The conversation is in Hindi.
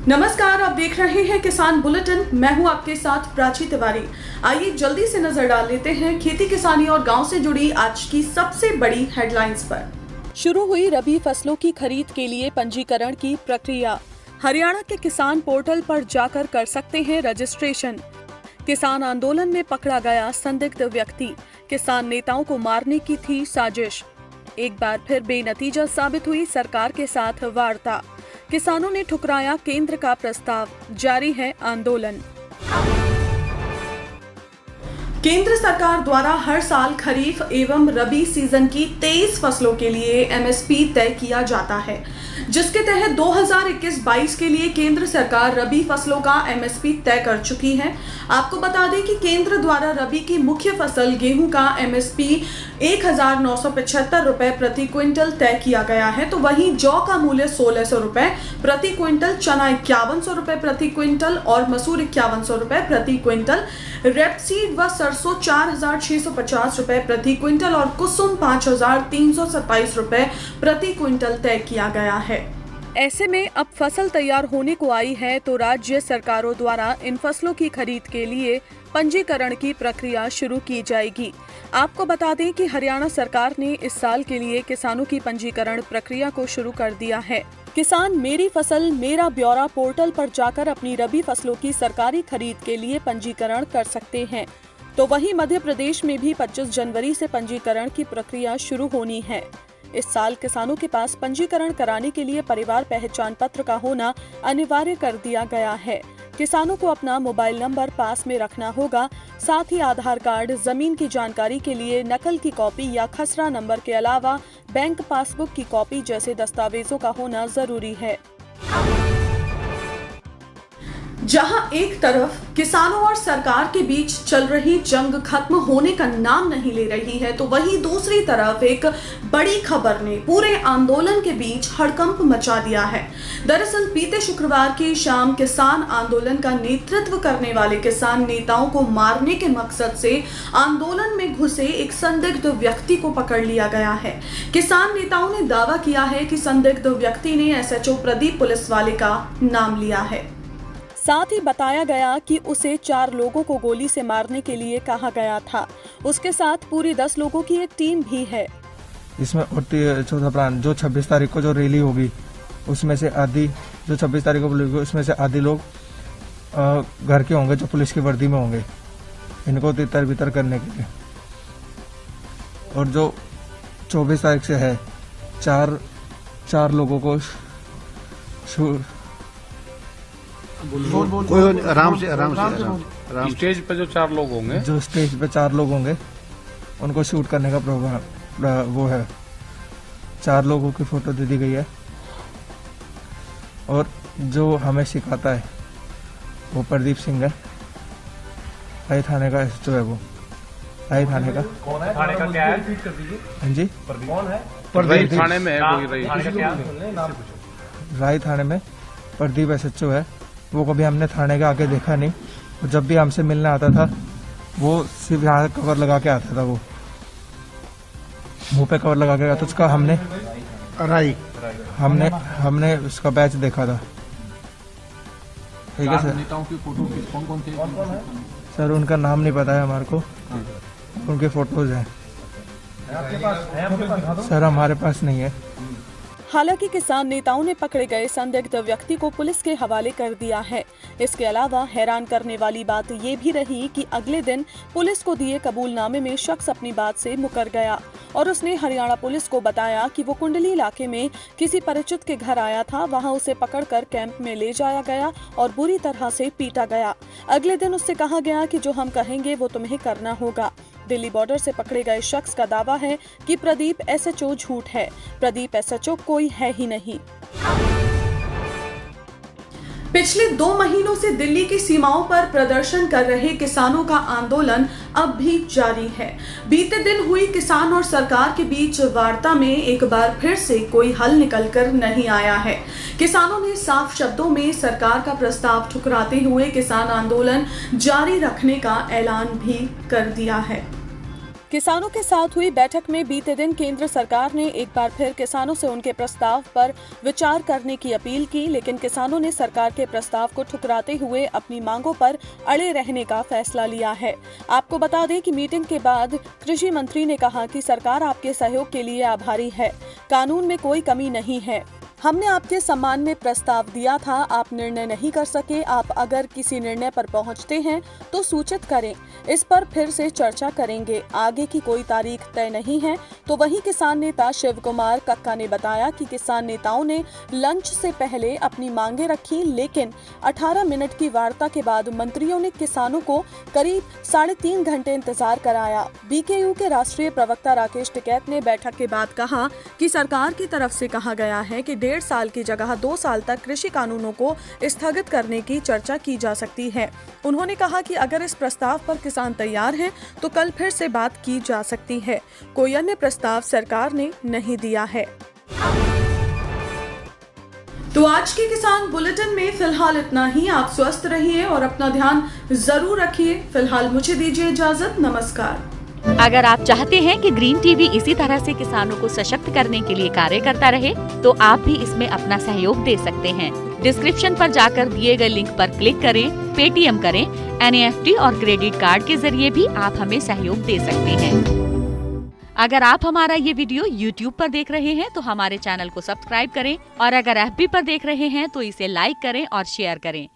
नमस्कार, आप देख रहे हैं किसान बुलेटिन। मैं हूं आपके साथ प्राची तिवारी। आइए जल्दी से नजर डाल लेते हैं खेती किसानी और गांव से जुड़ी आज की सबसे बड़ी हेडलाइंस पर। शुरू हुई रबी फसलों की खरीद के लिए पंजीकरण की प्रक्रिया। हरियाणा के किसान पोर्टल पर जाकर कर सकते हैं रजिस्ट्रेशन। किसान आंदोलन में पकड़ा गया संदिग्ध व्यक्ति। किसान नेताओं को मारने की थी साजिश। एक बार फिर बेनतीजा साबित हुई सरकार के साथ वार्ता। किसानों ने ठुकराया केंद्र का प्रस्ताव। जारी है आंदोलन। केंद्र सरकार द्वारा हर साल खरीफ एवं रबी सीजन की 23 फसलों के लिए एमएसपी तय किया जाता है, जिसके तहत 2021-22 के लिए केंद्र सरकार रबी फसलों का एमएसपी तय कर चुकी है। आपको बता दें कि केंद्र द्वारा रबी की मुख्य फसल गेहूं का एमएसपी 1975 रुपए प्रति क्विंटल तय किया गया है, तो वहीं जौ का मूल्य 1600 रुपए प्रति क्विंटल, चना 5100 रुपए प्रति क्विंटल और मसूर 5100 रुपए प्रति क्विंटल, रेपसीड व सरसों 4650 रुपए प्रति क्विंटल और कुसुम 5327 रुपए प्रति क्विंटल तय किया गया है। ऐसे में अब फसल तैयार होने को आई है, तो राज्य सरकारों द्वारा इन फसलों की खरीद के लिए पंजीकरण की प्रक्रिया शुरू की जाएगी। आपको बता दें कि हरियाणा सरकार ने इस साल के लिए किसानों की पंजीकरण प्रक्रिया को शुरू कर दिया है। किसान मेरी फसल मेरा ब्यौरा पोर्टल पर जाकर अपनी रबी फसलों की सरकारी खरीद के लिए पंजीकरण कर सकते हैं। तो वहीं मध्य प्रदेश में भी 25 जनवरी से पंजीकरण की प्रक्रिया शुरू होनी है। इस साल किसानों के पास पंजीकरण कराने के लिए परिवार पहचान पत्र का होना अनिवार्य कर दिया गया है। किसानों को अपना मोबाइल नंबर पास में रखना होगा। साथ ही आधार कार्ड, जमीन की जानकारी के लिए नकल की कॉपी या खसरा नंबर के अलावा बैंक पासबुक की कॉपी जैसे दस्तावेजों का होना जरूरी है। जहां एक तरफ किसानों और सरकार के बीच चल रही जंग खत्म होने का नाम नहीं ले रही है, तो वहीं दूसरी तरफ एक बड़ी खबर ने पूरे आंदोलन के बीच हड़कंप मचा दिया है। दरअसल बीते शुक्रवार की शाम किसान आंदोलन का नेतृत्व करने वाले किसान नेताओं को मारने के मकसद से आंदोलन में घुसे एक संदिग्ध व्यक्ति को पकड़ लिया गया है। किसान नेताओं ने दावा किया है कि संदिग्ध व्यक्ति ने एसएचओ प्रदीप पुलिस वाले का नाम लिया है। साथ ही बताया गया कि उसे 4 लोगों को गोली से मारने के लिए कहा गया था। उसके साथ पूरी 10 लोगों की एक टीम भी है। इसमें चौथा प्लान जो 26 तारीख को जो रैली होगी, उसमें से आधी जो 26 तारीख को होगी, उसमें से आधी लोग घर के होंगे जो पुलिस की वर्दी में होंगे, इनको तितर बितर करने के लिए। और जो 24 तारीख से है, चार लोगों को आराम से स्टेज पे जो 4 लोग होंगे उनको शूट करने का प्रोग्राम वो है। 4 लोगों की फोटो दे दी गई है। और जो हमें सिखाता है वो प्रदीप सिंह है, राय थाने का एसएचओ है। वो राय थाने का कौन है? थाने का क्या है? हाँ जी, कौन है? प्रदीप थाने में है कोई राय थाने में प्रदीप एसएचओ है। वो कभी हमने थाने के आगे देखा नहीं। और जब भी हमसे मिलने आता था वो सिर्फ यहाँ कवर लगा के आता था। वो मुंह पे कवर लगा के आता, उसका हमने उसका बैच देखा था। ठीक है सर। नेताओं की फोटो कौन थे? सर उनका नाम नहीं पता है हमारे को, उनके फोटोज हैं। सर हमारे पास नहीं है। हालांकि किसान नेताओं ने पकड़े गए संदिग्ध व्यक्ति को पुलिस के हवाले कर दिया है। इसके अलावा हैरान करने वाली बात ये भी रही कि अगले दिन पुलिस को दिए कबूलनामे में शख्स अपनी बात से मुकर गया और उसने हरियाणा पुलिस को बताया कि वो कुंडली इलाके में किसी परिचित के घर आया था। वहां उसे पकड़कर कैंप में ले जाया गया और बुरी तरह से पीटा गया। अगले दिन उससे कहा गया कि जो हम कहेंगे वो तुम्हें करना होगा। दिल्ली बॉर्डर से पकड़े गए शख्स का दावा है कि प्रदीप एसएचओ झूठ है। प्रदीप एसएचओ कोई है ही नहीं। पिछले 2 महीनों से दिल्ली की सीमाओं पर प्रदर्शन कर रहे किसानों का आंदोलन अब भी जारी है। बीते दिन हुई किसान और सरकार के बीच वार्ता में एक बार फिर से कोई हल निकलकर नहीं आया है। किसानों ने साफ शब्दों में सरकार का प्रस्ताव ठुकराते हुए किसान आंदोलन जारी रखने का ऐलान भी कर दिया है। किसानों के साथ हुई बैठक में बीते दिन केंद्र सरकार ने एक बार फिर किसानों से उनके प्रस्ताव पर विचार करने की अपील की, लेकिन किसानों ने सरकार के प्रस्ताव को ठुकराते हुए अपनी मांगों पर अड़े रहने का फैसला लिया है। आपको बता दें कि मीटिंग के बाद कृषि मंत्री ने कहा कि सरकार आपके सहयोग के लिए आभारी है, कानून में कोई कमी नहीं है। हमने आपके सम्मान में प्रस्ताव दिया था, आप निर्णय नहीं कर सके। आप अगर किसी निर्णय पर पहुंचते हैं तो सूचित करें, इस पर फिर से चर्चा करेंगे। आगे की कोई तारीख तय नहीं है। तो वहीं किसान नेता शिव कुमार कक्का ने बताया कि किसान नेताओं ने लंच से पहले अपनी मांगे रखी, लेकिन 18 मिनट की वार्ता के बाद मंत्रियों ने किसानों को करीब 3.5 घंटे इंतजार कराया। बीकेयू के राष्ट्रीय प्रवक्ता राकेश टिकैत ने बैठक के बाद कहा कि सरकार की तरफ से कहा गया है कि 1.5 साल की जगह 2 साल तक कृषि कानूनों को स्थगित करने की चर्चा की जा सकती है। उन्होंने कहा कि अगर इस प्रस्ताव पर किसान तैयार हैं तो कल फिर से बात की जा सकती है। कोई अन्य प्रस्ताव सरकार ने नहीं दिया है। तो आज के किसान बुलेटिन में फिलहाल इतना ही। आप स्वस्थ रहिए और अपना ध्यान जरूर रखिए। फिलहाल मुझे दीजिए इजाजत। नमस्कार। अगर आप चाहते हैं कि ग्रीन टीवी इसी तरह से किसानों को सशक्त करने के लिए कार्य करता रहे, तो आप भी इसमें अपना सहयोग दे सकते हैं। डिस्क्रिप्शन पर जाकर दिए गए लिंक पर क्लिक करें, पेटीएम करें, NEFT और क्रेडिट कार्ड के जरिए भी आप हमें सहयोग दे सकते हैं। अगर आप हमारा ये वीडियो YouTube पर देख रहे हैं तो हमारे चैनल को सब्सक्राइब करें, और अगर FB पर देख रहे हैं तो इसे लाइक करें और शेयर करें।